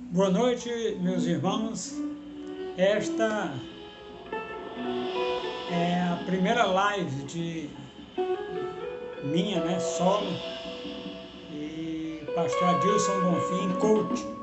Boa noite, meus irmãos. Esta é a primeira live de minha, solo, e pastor Adilson Bonfim, coach.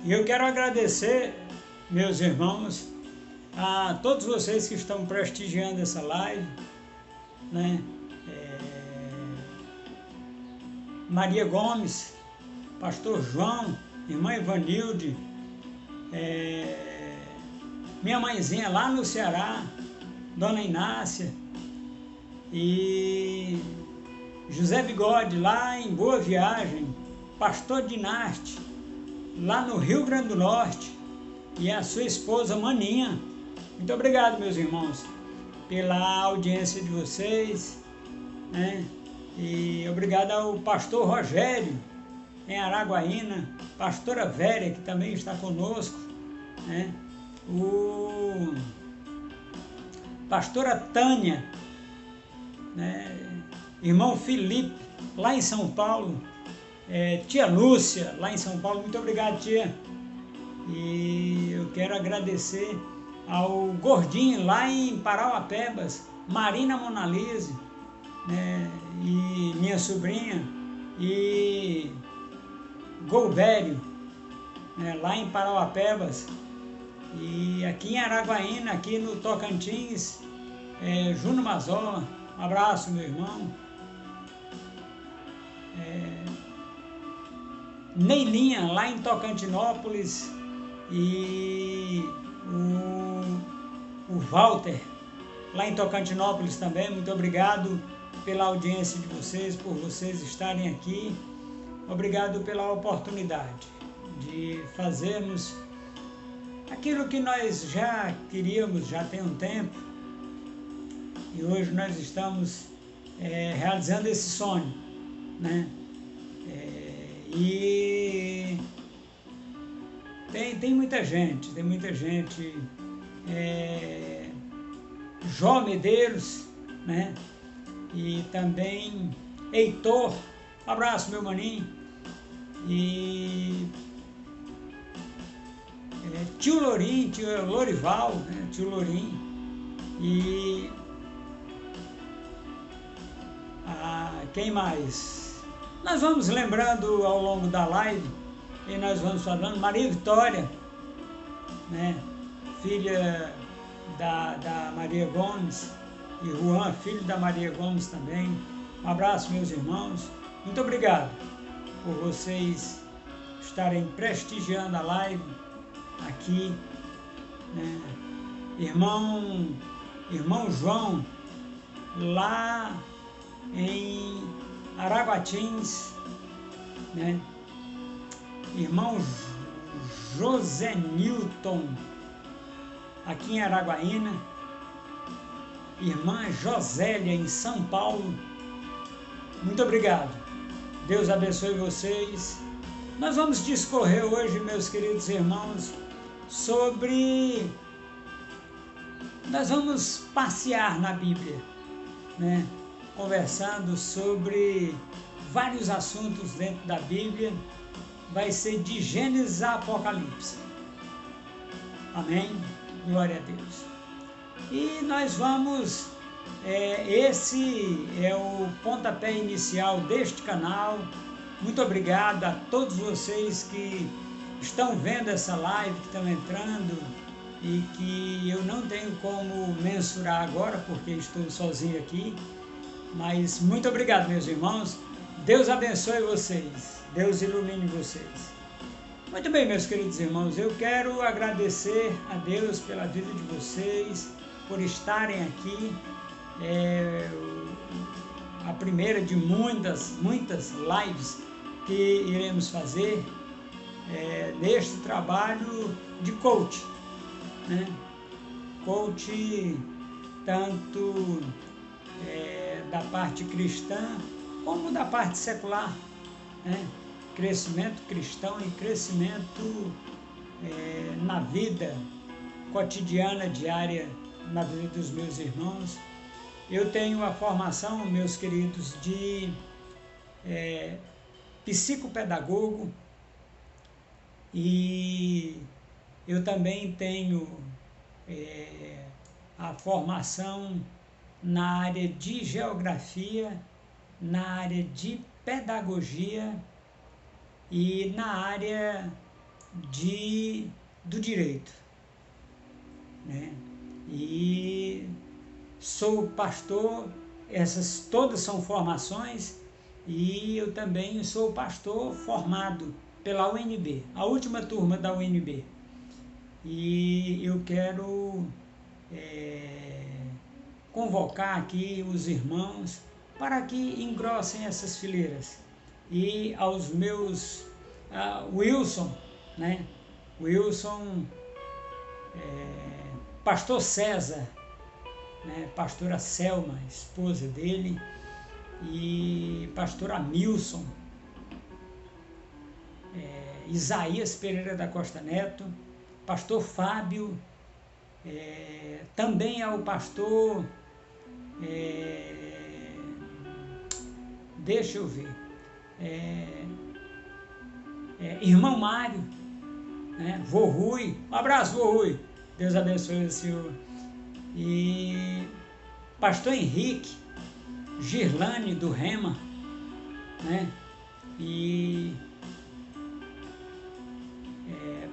E eu quero agradecer, meus irmãos, a todos vocês que estão prestigiando essa live, Maria Gomes, pastor João, irmã Ivanilde, minha mãezinha lá no Ceará, Dona Inácia, e José Bigode lá em Boa Viagem, pastor Dinarte, lá no Rio Grande do Norte, e a sua esposa Maninha. Muito obrigado, meus irmãos, pela audiência de vocês, E obrigado ao pastor Rogério, em Araguaína, pastora Véria, que também está conosco, o pastora Tânia, irmão Felipe, lá em São Paulo, tia Lúcia, lá em São Paulo. Muito obrigado, tia. E eu quero agradecer ao Gordinho, lá em Parauapebas, Marina Monalise, e minha sobrinha, e Golbério, lá em Parauapebas, e aqui em Araguaína, aqui no Tocantins, Júnior Mazola. Um abraço, meu irmão. Neilinha, lá em Tocantinópolis, e o Walter, lá em Tocantinópolis também. Muito obrigado pela audiência de vocês, por vocês estarem aqui. Obrigado pela oportunidade de fazermos aquilo que nós já queríamos, já tem um tempo, e hoje nós estamos realizando esse sonho, E tem muita gente, Jó Medeiros, e também Heitor. Um abraço, meu maninho. E tio Lorim, tio Lorival, tio Lorim. E quem mais? Nós vamos lembrando ao longo da live, e nós vamos falando. Maria Vitória, filha da Maria Gomes, e Juan, filho da Maria Gomes também. Um abraço, meus irmãos. Muito obrigado por vocês estarem prestigiando a live aqui, Irmão João, lá em Araguatins, Irmão José Newton, aqui em Araguaína, irmã Josélia, em São Paulo. Muito obrigado. Deus abençoe vocês. Nós vamos discorrer hoje, meus queridos irmãos, nós vamos passear na Bíblia, conversando sobre vários assuntos dentro da Bíblia. Vai ser de Gênesis a Apocalipse. Amém? Glória a Deus. E nós vamos, esse é o pontapé inicial deste canal. Muito obrigado a todos vocês que estão vendo essa live, que estão entrando, e que eu não tenho como mensurar agora, porque estou sozinho aqui. Mas muito obrigado, meus irmãos. Deus abençoe vocês. Deus ilumine vocês. Muito bem, meus queridos irmãos, eu quero agradecer a Deus pela vida de vocês, por estarem aqui. A primeira de muitas lives que iremos fazer neste trabalho de coach, né? Coach tanto da parte cristã como da parte secular, né? Crescimento cristão e crescimento na vida cotidiana, diária, na vida dos meus irmãos. Eu tenho a formação, meus queridos, de psicopedagogo, e eu também tenho a formação na área de geografia, na área de pedagogia e na área do direito, né? E sou pastor, essas todas são formações, e eu também sou pastor formado pela UNB, a última turma da UNB. E eu quero convocar aqui os irmãos para que engrossem essas fileiras. E aos meus Wilson, né? Wilson, pastor César, né? Pastora Selma, esposa dele, e pastor Amilson, Isaías Pereira da Costa Neto, pastor Fábio, também ao pastor, deixa eu ver, irmão Mário, né? Vô Rui, um abraço, Vô Rui, Deus abençoe o senhor. E pastor Henrique, Girlane do Rema, né? E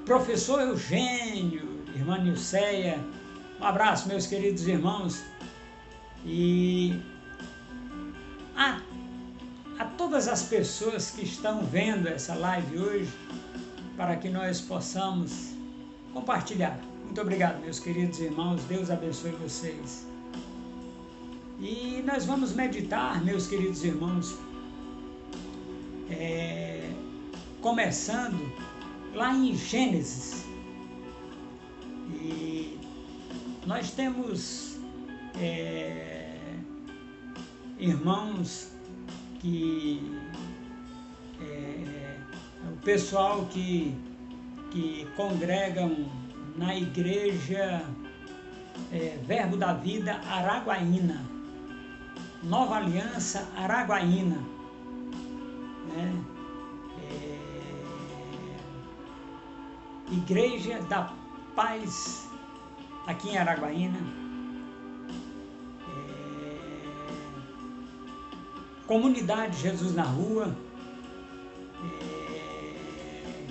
professor Eugênio, irmã Nilceia, um abraço, meus queridos irmãos. E a todas as pessoas que estão vendo essa live hoje, para que nós possamos compartilhar. Muito obrigado, meus queridos irmãos, Deus abençoe vocês. E nós vamos meditar, meus queridos irmãos, começando lá em Gênesis. E nós temos irmãos que o pessoal que congregam na igreja Verbo da Vida Araguaína, Nova Aliança Araguaína, né? Igreja da Paz aqui em Araguaína, Comunidade Jesus na Rua,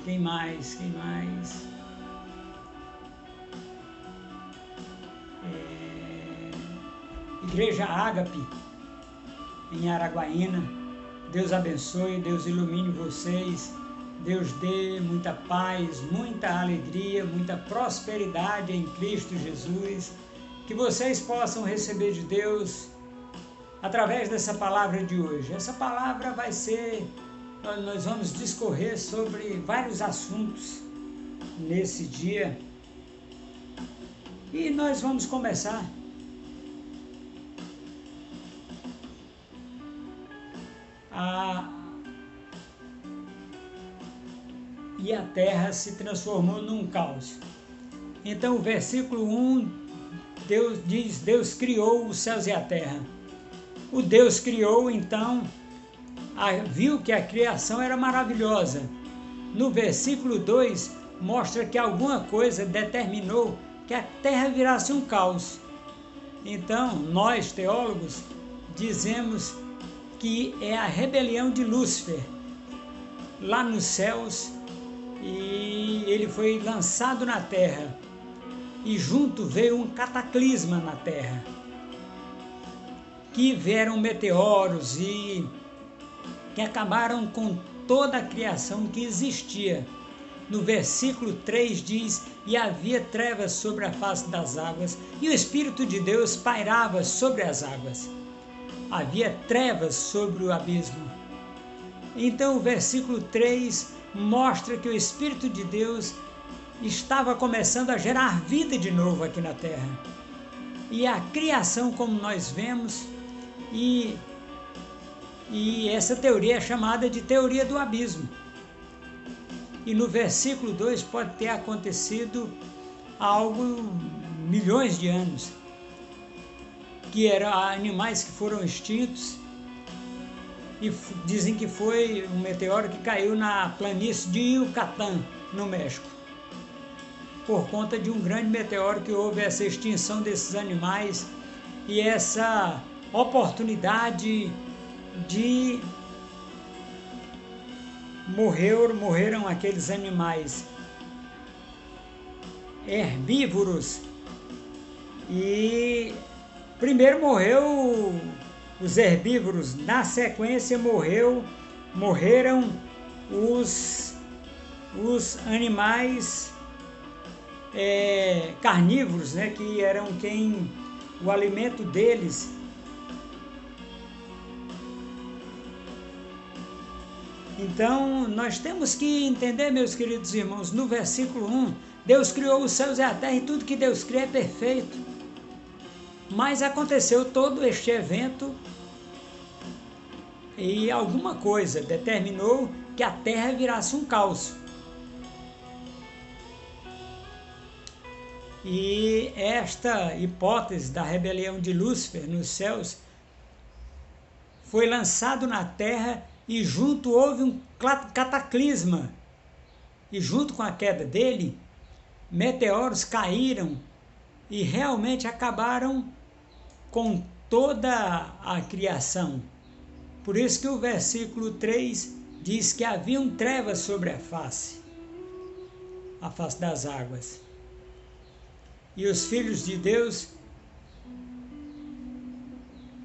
quem mais? Igreja Ágape em Araguaína. Deus abençoe, Deus ilumine vocês, Deus dê muita paz, muita alegria, muita prosperidade em Cristo Jesus, que vocês possam receber de Deus através dessa palavra de hoje. Essa palavra vai ser, nós vamos discorrer sobre vários assuntos nesse dia, e nós vamos começar e a terra se transformou num caos. Então o versículo 1, Deus diz, Deus criou os céus e a terra. O Deus criou, então, viu que a criação era maravilhosa. No versículo 2, mostra que alguma coisa determinou que a terra virasse um caos. Então, nós, teólogos, dizemos que é a rebelião de Lúcifer lá nos céus, e ele foi lançado na terra, e junto veio um cataclisma na terra, que vieram meteoros e que acabaram com toda a criação que existia. No versículo 3 diz, e havia trevas sobre a face das águas, e o Espírito de Deus pairava sobre as águas. havia trevas sobre o abismo. Então o versículo 3 mostra que o Espírito de Deus estava começando a gerar vida de novo aqui na terra. E a criação, como nós vemos, e essa teoria é chamada de teoria do abismo. E no versículo 2 pode ter acontecido algo milhões de anos, que eram animais que foram extintos, e dizem que foi um meteoro que caiu na planície de Yucatán, no México, por conta de um grande meteoro que houve essa extinção desses animais e essa oportunidade de morreram aqueles animais herbívoros. E primeiro morreu os herbívoros, na sequência morreram os animais carnívoros, né, que eram o alimento deles. Então, nós temos que entender, meus queridos irmãos, no versículo 1, Deus criou os céus e a terra, e tudo que Deus cria é perfeito. Mas aconteceu todo este evento e alguma coisa determinou que a terra virasse um caos. E esta hipótese da rebelião de Lúcifer nos céus foi lançado na terra, e junto houve um cataclisma. E junto com a queda dele, meteoros caíram e realmente acabaram com toda a criação. Por isso que o versículo 3 diz que haviam trevas sobre a face das águas. E os filhos de Deus,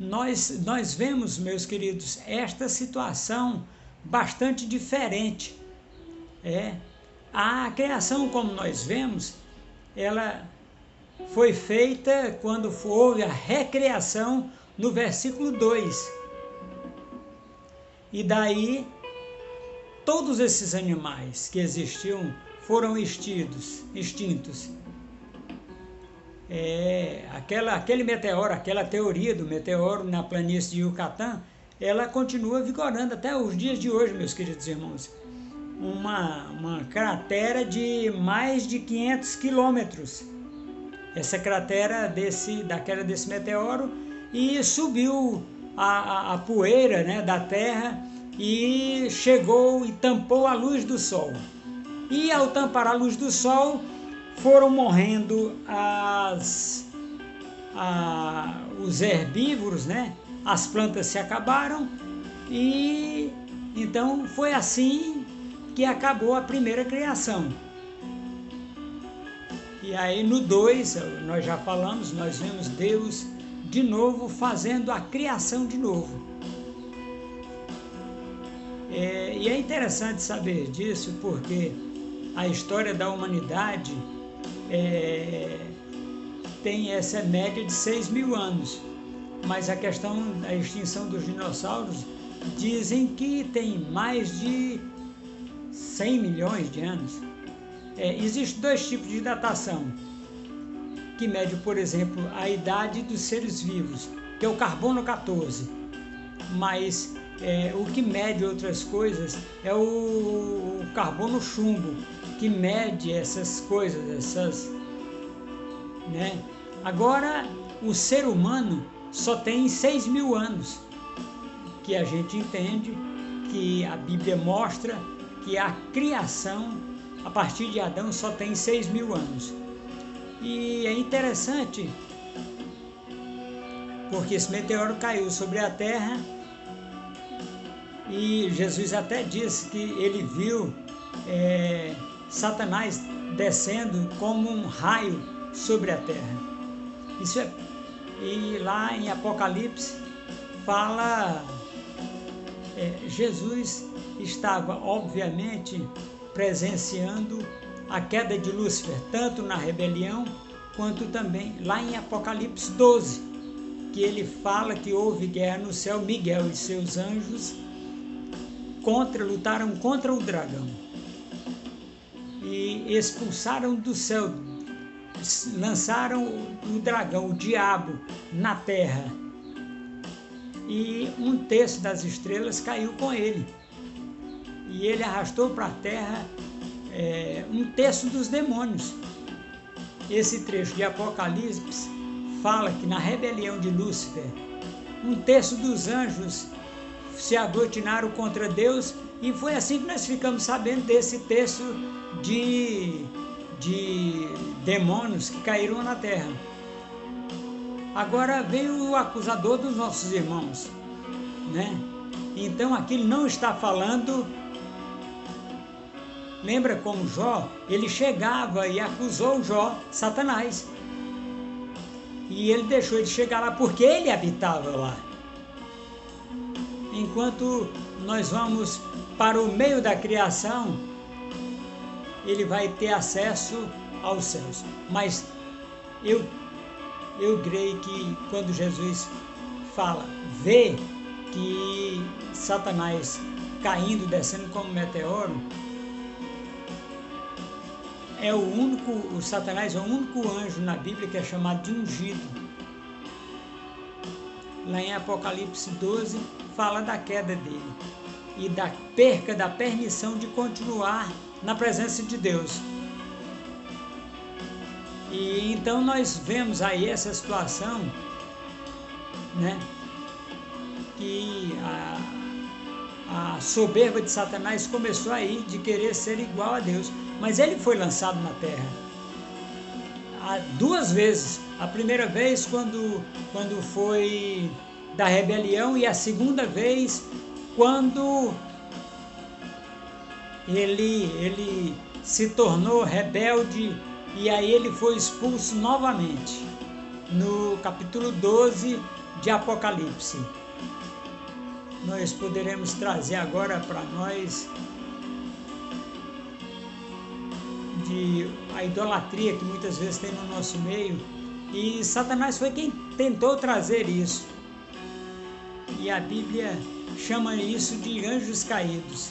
nós vemos, meus queridos, esta situação bastante diferente. A criação, como nós vemos, ela foi feita quando houve a recriação no versículo 2. E daí, todos esses animais que existiam foram extintos. Aquele meteoro, aquela teoria do meteoro na planície de Yucatán, ela continua vigorando até os dias de hoje, meus queridos irmãos. Uma cratera de mais de 500 quilômetros. Essa cratera desse meteoro, e subiu a poeira, né, da terra, e chegou e tampou a luz do sol. E ao tampar a luz do sol, foram morrendo os herbívoros, né? As plantas se acabaram, e então foi assim que acabou a primeira criação. E aí no 2, nós já falamos, nós vemos Deus de novo fazendo a criação de novo. E é interessante saber disso, porque a história da humanidade tem essa média de 6.000 anos, mas a questão da extinção dos dinossauros dizem que tem mais de 100 milhões de anos. Existem dois tipos de datação, que mede, por exemplo, a idade dos seres vivos, que é o carbono 14, mas o que mede outras coisas é o carbono chumbo, que mede essas coisas, né? Agora, o ser humano só tem 6.000 anos, que a gente entende, que a Bíblia mostra que a criação, a partir de Adão, só tem 6.000 anos. E é interessante, porque esse meteoro caiu sobre a terra, e Jesus até disse que ele viu Satanás descendo como um raio sobre a terra. E lá em Apocalipse fala, Jesus estava obviamente presenciando a queda de Lúcifer, tanto na rebelião quanto também lá em Apocalipse 12. que ele fala que houve guerra no céu. Miguel e seus anjos lutaram contra o dragão e expulsaram do céu, lançaram o dragão, o diabo, na terra, e um terço das estrelas caiu com ele, e ele arrastou para a terra um terço dos demônios. Esse trecho de Apocalipse fala que na rebelião de Lúcifer, um terço dos anjos se aglutinaram contra Deus, e foi assim que nós ficamos sabendo desse terço de demônios que caíram na terra. Agora veio o acusador dos nossos irmãos, né? Então aqui ele não está falando. Lembra como Jó? Ele chegava e acusou Jó, Satanás. E ele deixou ele chegar lá porque ele habitava lá. Enquanto nós vamos para o meio da criação, ele vai ter acesso aos céus. Mas eu creio que quando Jesus fala, vê que Satanás caindo, descendo como meteoro, o Satanás é o único anjo na Bíblia que é chamado de ungido. Lá em Apocalipse 12, fala da queda dele e da perca da permissão de continuar na presença de Deus. E então nós vemos aí essa situação, né, que a soberba de Satanás começou aí de querer ser igual a Deus, mas ele foi lançado na terra duas vezes. A primeira vez quando foi da rebelião, e a segunda vez quando ele se tornou rebelde, e aí ele foi expulso novamente, no capítulo 12 de Apocalipse. Nós poderemos trazer agora para nós a idolatria que muitas vezes tem no nosso meio, e Satanás foi quem tentou trazer isso, e a Bíblia chama isso de anjos caídos,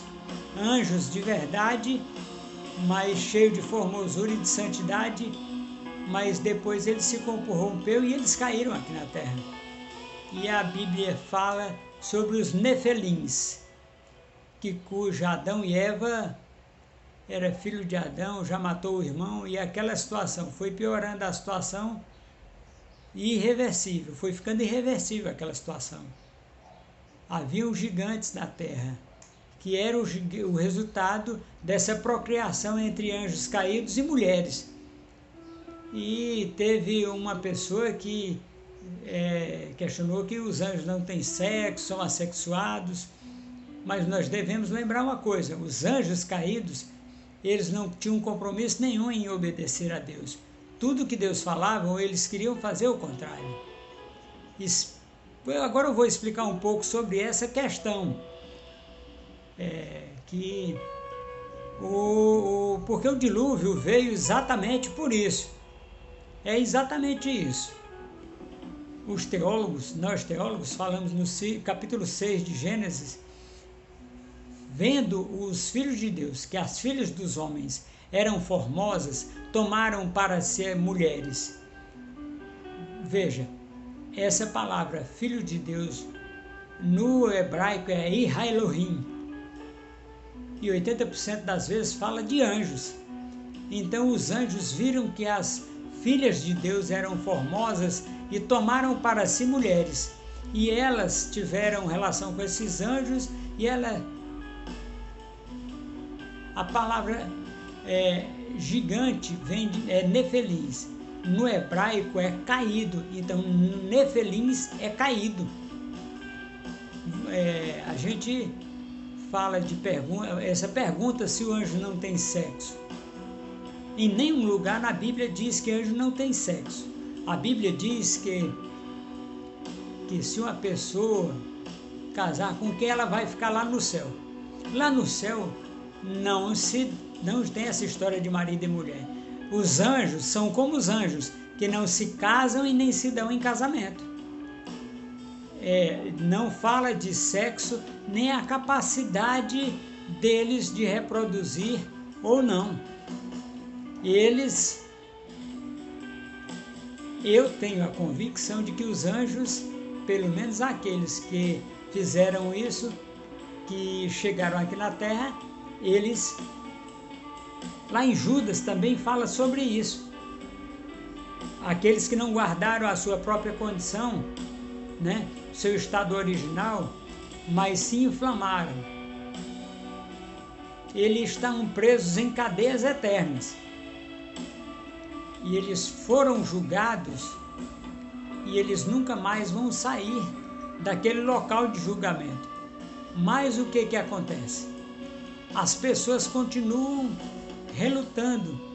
anjos de verdade, mas cheio de formosura e de santidade, mas depois ele se corrompeu e eles caíram aqui na terra. E a Bíblia fala sobre os nefelins, cuja Adão e Eva era filho de Adão, já matou o irmão, e aquela situação foi piorando, a situação irreversível, foi ficando irreversível aquela situação. Haviam gigantes na terra, que era o resultado dessa procriação entre anjos caídos e mulheres. E teve uma pessoa que questionou que os anjos não têm sexo, são assexuados, mas nós devemos lembrar uma coisa: os anjos caídos, eles não tinham compromisso nenhum em obedecer a Deus. Tudo que Deus falava, eles queriam fazer o contrário. Agora eu vou explicar um pouco sobre essa questão, porque o dilúvio veio exatamente por isso. É exatamente isso. Nós teólogos, falamos no capítulo 6 de Gênesis, vendo os filhos de Deus, que as filhas dos homens eram formosas, tomaram para si mulheres. Veja, essa palavra filho de Deus no hebraico é Ira Elohim, e 80% das vezes fala de anjos. Então os anjos viram que as filhas de Deus eram formosas e tomaram para si mulheres, e elas tiveram relação com esses anjos, e a palavra gigante vem de nefelins, no hebraico é caído, então nefelins é caído. A gente fala de essa pergunta se o anjo não tem sexo. Em nenhum lugar na Bíblia diz que anjo não tem sexo. A Bíblia diz que se uma pessoa casar com quem, ela vai ficar lá no céu. Lá no céu não tem essa história de marido e mulher. Os anjos são como os anjos, que não se casam e nem se dão em casamento. não fala de sexo, nem a capacidade deles de reproduzir ou não. Eu tenho a convicção de que os anjos, pelo menos aqueles que fizeram isso, que chegaram aqui na terra, eles, lá em Judas também fala sobre isso. Aqueles que não guardaram a sua própria condição, né, seu estado original, mas se inflamaram. Eles estão presos em cadeias eternas. E eles foram julgados e eles nunca mais vão sair daquele local de julgamento. Mas o que acontece? As pessoas continuam relutando.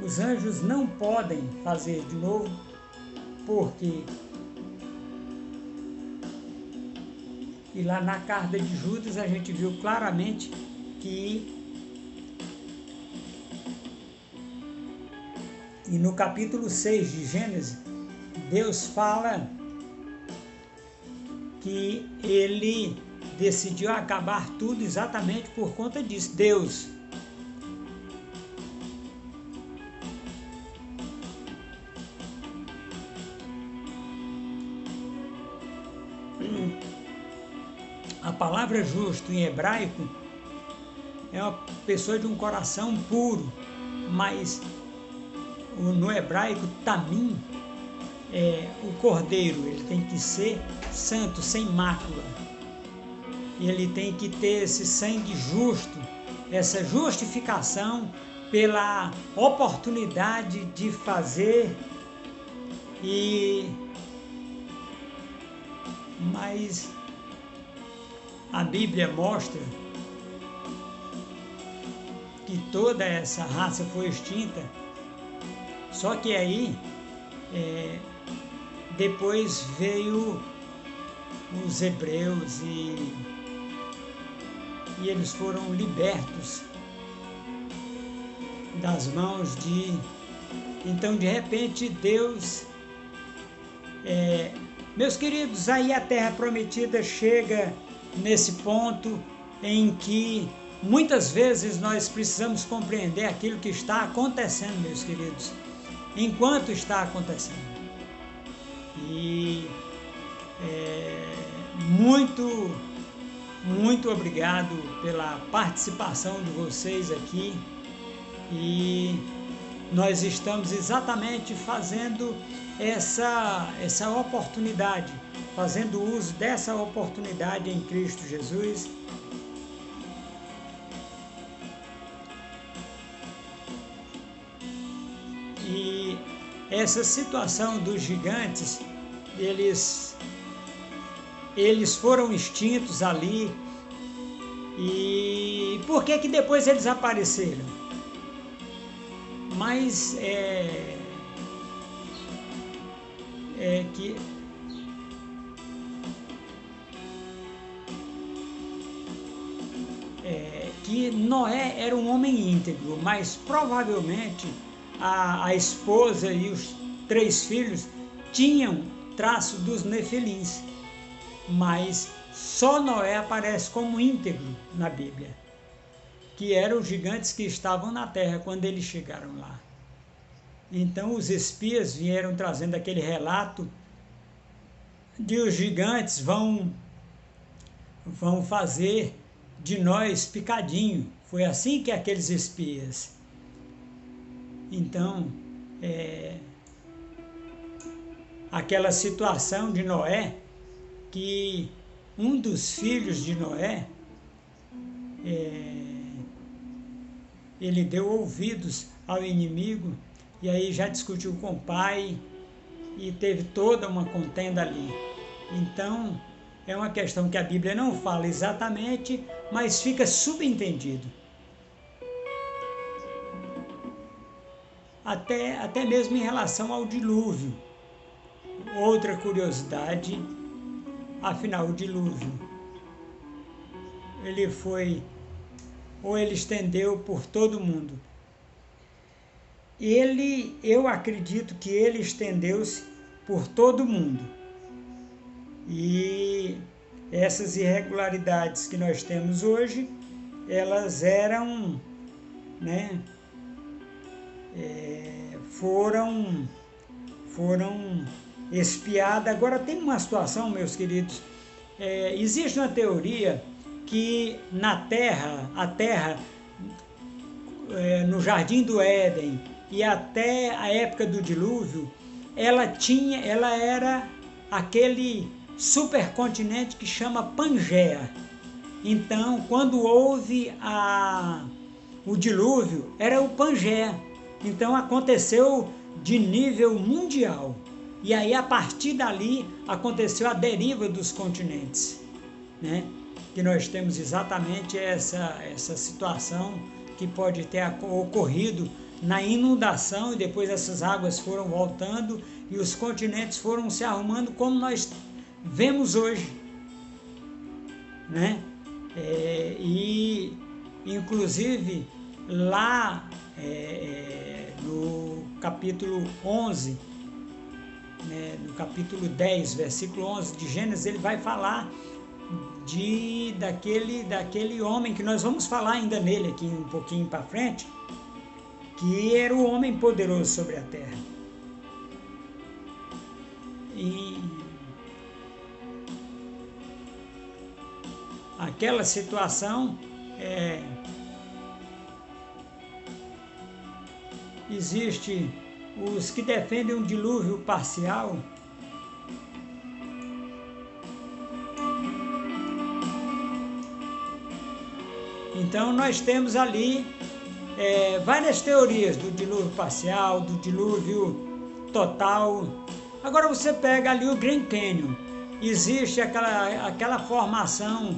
Os anjos não podem fazer de novo, porque e lá na carta de Judas a gente viu claramente que, e no capítulo 6 de Gênesis, Deus fala que ele decidiu acabar tudo exatamente por conta disso. Deus a palavra justo em hebraico é uma pessoa de um coração puro, mas no hebraico tamim é o cordeiro, ele tem que ser santo, sem mácula. Ele tem que ter esse sangue justo, essa justificação pela oportunidade de fazer. Mas a Bíblia mostra que toda essa raça foi extinta. Só que aí, depois veio os hebreus e eles foram libertos das mãos de... Então, de repente, Deus... meus queridos, aí a Terra Prometida chega nesse ponto em que muitas vezes nós precisamos compreender aquilo que está acontecendo, meus queridos, enquanto está acontecendo. E muito obrigado pela participação de vocês aqui, e nós estamos exatamente fazendo essa oportunidade, fazendo uso dessa oportunidade em Cristo Jesus. E essa situação dos gigantes, eles foram extintos ali. E por que depois eles apareceram? Mas que Noé era um homem íntegro, mas provavelmente a esposa e os 3 filhos tinham traço dos nefilins, mas só Noé aparece como íntegro na Bíblia, que eram os gigantes que estavam na terra quando eles chegaram lá. Então os espias vieram trazendo aquele relato de os gigantes vão fazer de nós picadinho. Foi assim que aqueles espias. Então, aquela situação de Noé, que um dos filhos de Noé, ele deu ouvidos ao inimigo, e aí já discutiu com o pai, e teve toda uma contenda ali. Então, é uma questão que a Bíblia não fala exatamente, mas fica subentendido. Até mesmo em relação ao dilúvio. Outra curiosidade, afinal, o dilúvio, ele estendeu por todo o mundo. eu acredito que ele estendeu-se por todo o mundo. E essas irregularidades que nós temos hoje, elas eram, né, foram espiadas. Agora tem uma situação, meus queridos, existe uma teoria que na Terra, a Terra, no Jardim do Éden e até a época do dilúvio, ela era aquele supercontinente que chama Pangeia. Então, quando houve o dilúvio, era o Pangeia. Então, aconteceu de nível mundial. E aí, a partir dali, aconteceu a deriva dos continentes, né? Que nós temos exatamente essa situação que pode ter ocorrido na inundação, e depois essas águas foram voltando e os continentes foram se arrumando como nós vemos hoje, né? E inclusive lá no capítulo 11, né, no capítulo 10, versículo 11 de Gênesis, ele vai falar daquele homem que nós vamos falar ainda nele aqui um pouquinho para frente, que era o homem poderoso sobre a terra. E aquela situação, existe os que defendem um dilúvio parcial. Então nós temos ali várias teorias do dilúvio parcial, do dilúvio total. Agora você pega ali o Grand Canyon, existe aquela formação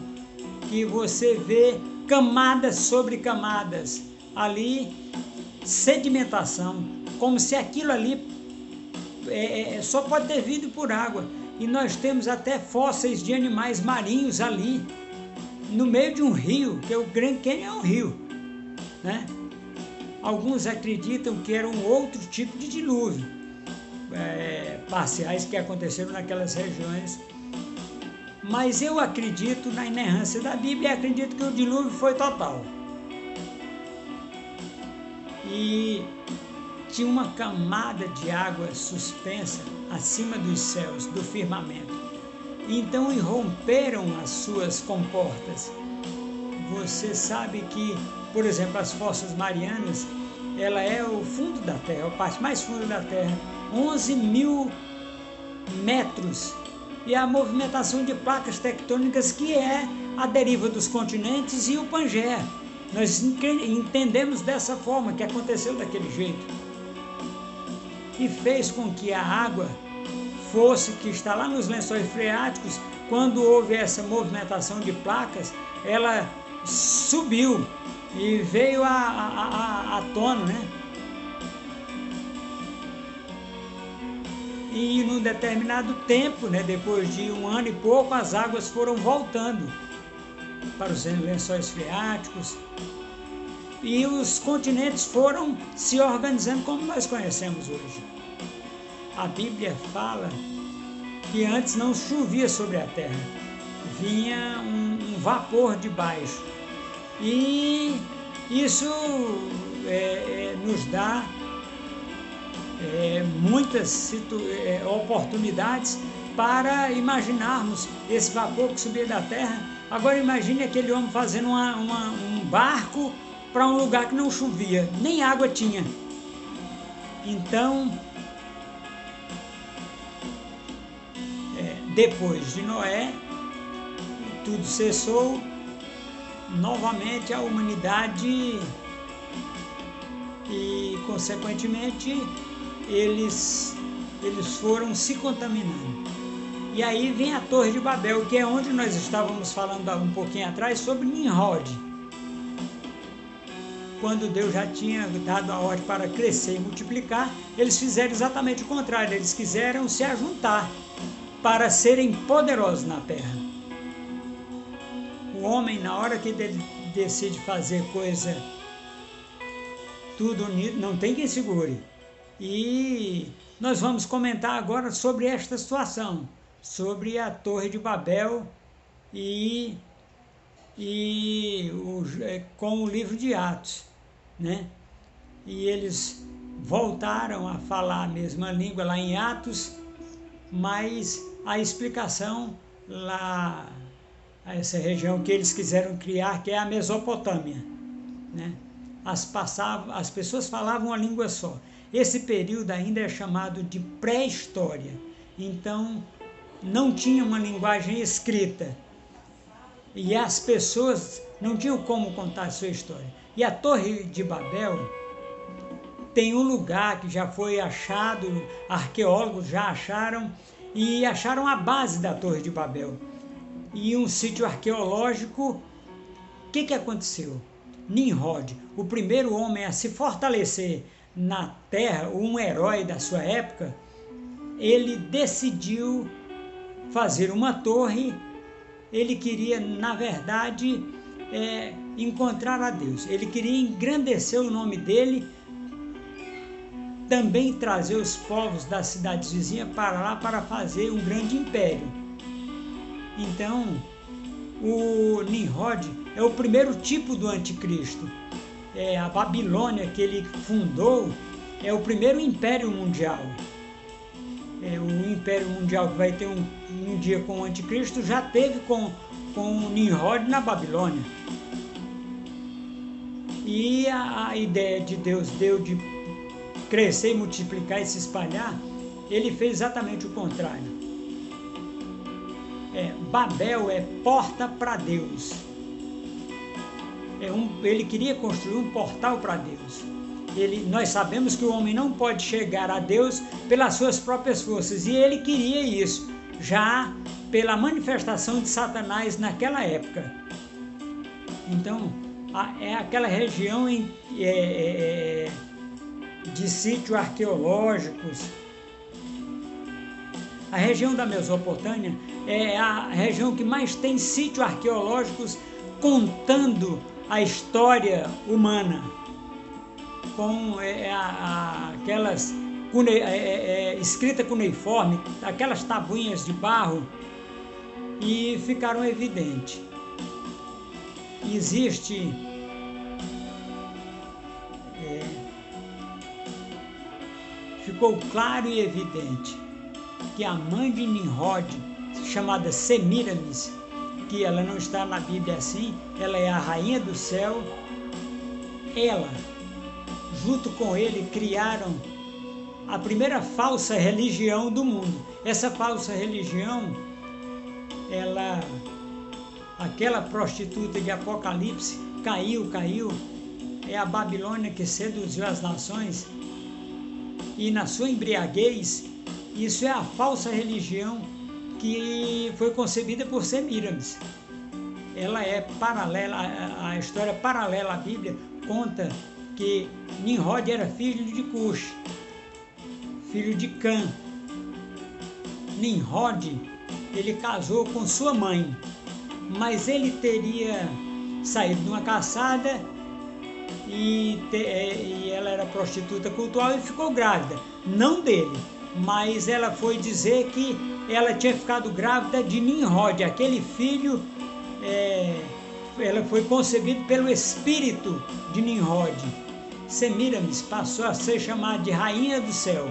que você vê camadas sobre camadas, ali sedimentação, como se aquilo ali só pode ter vindo por água. E nós temos até fósseis de animais marinhos ali, no meio de um rio, que o Grand Canyon é um rio, né? Alguns acreditam que era um outro tipo de dilúvio, parciais que aconteceram naquelas regiões. Mas eu acredito na inerrância da Bíblia e acredito que o dilúvio foi total. E tinha uma camada de água suspensa acima dos céus, do firmamento. Então irromperam as suas comportas. Você sabe que, por exemplo, as Fossas Marianas, ela é o fundo da Terra, a parte mais funda da Terra, 11.000 metros. E a movimentação de placas tectônicas, que é a deriva dos continentes e o Pangeia. Nós entendemos dessa forma, que aconteceu daquele jeito. E fez com que a água que está lá nos lençóis freáticos, quando houve essa movimentação de placas, ela subiu e veio à tona, né? E num determinado tempo, né, depois de 1 ano e pouco, as águas foram voltando para os lençóis freáticos e os continentes foram se organizando como nós conhecemos hoje. A Bíblia fala que antes não chovia sobre a terra, vinha um vapor de baixo. E isso nos dá muitas oportunidades para imaginarmos esse vapor que subia da terra. Agora imagine aquele homem fazendo um barco para um lugar que não chovia, nem água tinha. Então, depois de Noé, tudo cessou, novamente a humanidade e, consequentemente, eles foram se contaminando. E aí vem a Torre de Babel, que é onde nós estávamos falando um pouquinho atrás sobre Nimrod. Quando Deus já tinha dado a ordem para crescer e multiplicar, eles fizeram exatamente o contrário, eles quiseram se ajuntar para serem poderosos na terra. O homem, na hora que ele decide fazer coisa tudo unido, não tem quem segure. E nós vamos comentar agora sobre esta situação, sobre a Torre de Babel com o livro de Atos, né? E eles voltaram a falar a mesma língua lá em Atos, mas a explicação lá, essa região que eles quiseram criar, que é a Mesopotâmia, né? As pessoas falavam uma língua só. Esse período ainda é chamado de pré-história, então não tinha uma linguagem escrita e as pessoas não tinham como contar a sua história. E a Torre de Babel tem um lugar que já foi achado, arqueólogos já acharam, e acharam a base da Torre de Babel. E um sítio arqueológico, o que aconteceu? Nimrod, o primeiro homem a se fortalecer na terra, um herói da sua época, ele decidiu fazer uma torre. Ele queria, na verdade, encontrar a Deus. Ele queria engrandecer o nome dele, também trazer os povos das cidades vizinhas para lá para fazer um grande império. Então, o Nimrod é o primeiro tipo do anticristo. A Babilônia que ele fundou é o primeiro império mundial. O império mundial que vai ter um dia com o anticristo já teve com o Nimrod na Babilônia. E a ideia de Deus deu de crescer, multiplicar e se espalhar, ele fez exatamente o contrário. Babel é porta para Deus. Ele queria construir um portal para Deus. Nós sabemos que o homem não pode chegar a Deus pelas suas próprias forças, e ele queria isso, já pela manifestação de Satanás naquela época. Então, é aquela região de sítios arqueológicos. A região da Mesopotâmia é a região que mais tem sítios arqueológicos contando a história humana, com aquelas escrita cuneiforme, aquelas tabuinhas de barro, e ficaram evidentes. Existe ficou claro e evidente que a mãe de Nimrod, chamada Semíramis, que ela não está na Bíblia assim, ela é a rainha do céu, ela, junto com ele, criaram a primeira falsa religião do mundo. Essa falsa religião, aquela prostituta de Apocalipse, caiu, é a Babilônia que seduziu as nações, e na sua embriaguez, isso é a falsa religião que foi concebida por Semíramis. Ela é paralela, a história paralela à Bíblia conta que Nimrod era filho de Cush, filho de Cã. Nimrod, ele casou com sua mãe, mas ele teria saído de uma caçada e ela era prostituta cultural e ficou grávida, não dele, mas ela foi dizer que ela tinha ficado grávida de Nimrod, aquele filho, ela foi concebida pelo espírito de Nimrod. Semíramis passou a ser chamada de rainha do céu,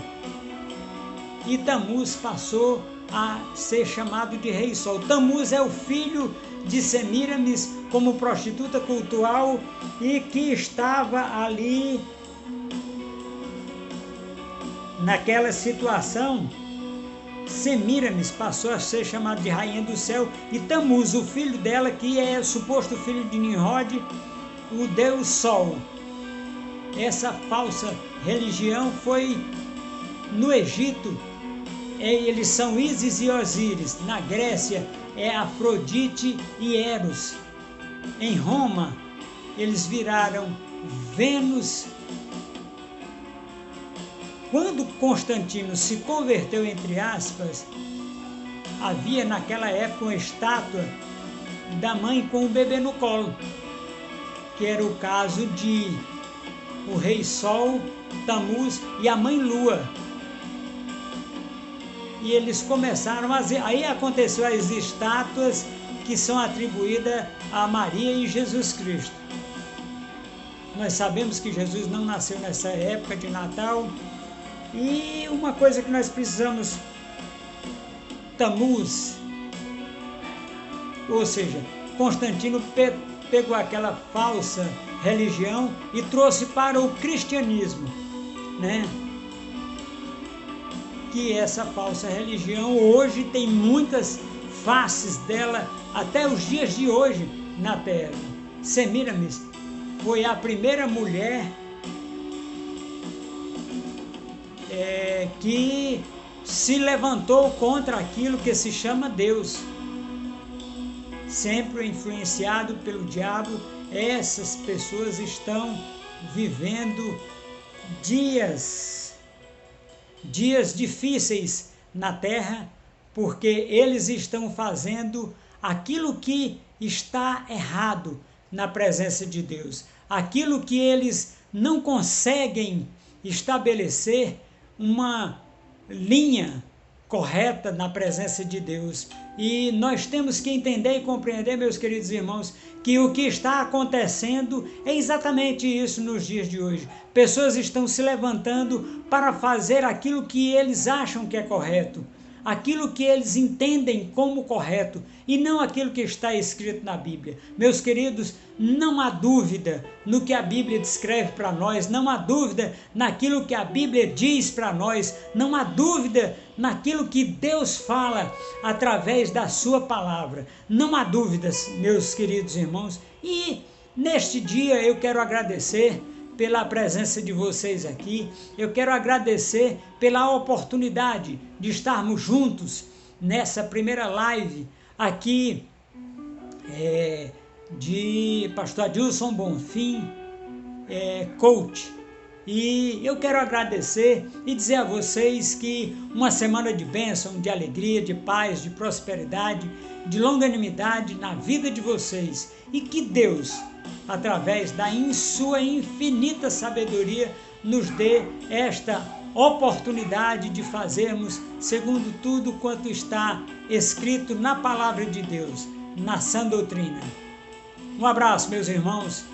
e Tamuz passou a ser chamado de rei sol. Tamuz é o filho de Semíramis como prostituta cultural e que estava ali naquela situação. Semíramis passou a ser chamado de rainha do céu, e Tamuz, o filho dela, que é suposto filho de Nimrod, o deus sol. Essa falsa religião foi no Egito, eles são Ísis e Osíris. Na Grécia é Afrodite e Eros. Em Roma eles viraram Vênus. Quando Constantino se converteu, entre aspas, havia naquela época uma estátua da mãe com o bebê no colo, que era o caso de o rei Sol, Tamuz e a mãe Lua. E eles começaram aí aconteceu as estátuas que são atribuídas a Maria e Jesus Cristo. Nós sabemos que Jesus não nasceu nessa época de Natal. E uma coisa que nós precisamos, Tamuz, ou seja, Constantino pegou aquela falsa religião e trouxe para o cristianismo, né? Que essa falsa religião hoje tem muitas faces dela até os dias de hoje na Terra. Semíramis foi a primeira mulher que se levantou contra aquilo que se chama Deus. Sempre influenciado pelo diabo, essas pessoas estão vivendo dias difíceis na terra, porque eles estão fazendo aquilo que está errado na presença de Deus, aquilo que eles não conseguem estabelecer uma linha correta na presença de Deus. E nós temos que entender e compreender, meus queridos irmãos, que o que está acontecendo é exatamente isso nos dias de hoje. Pessoas estão se levantando para fazer aquilo que eles acham que é correto, aquilo que eles entendem como correto, e não aquilo que está escrito na Bíblia. Meus queridos, não há dúvida no que a Bíblia descreve para nós, não há dúvida naquilo que a Bíblia diz para nós, não há dúvida naquilo que Deus fala através da sua palavra. Não há dúvidas, meus queridos irmãos. E neste dia eu quero agradecer pela presença de vocês aqui. Eu quero agradecer pela oportunidade de estarmos juntos nessa primeira live aqui de pastor Adilson Bonfim, coach. E eu quero agradecer e dizer a vocês que uma semana de bênção, de alegria, de paz, de prosperidade, de longanimidade na vida de vocês, e que Deus, através da sua infinita sabedoria, nos dê esta oportunidade de fazermos segundo tudo quanto está escrito na palavra de Deus, na sã doutrina. Um abraço, meus irmãos.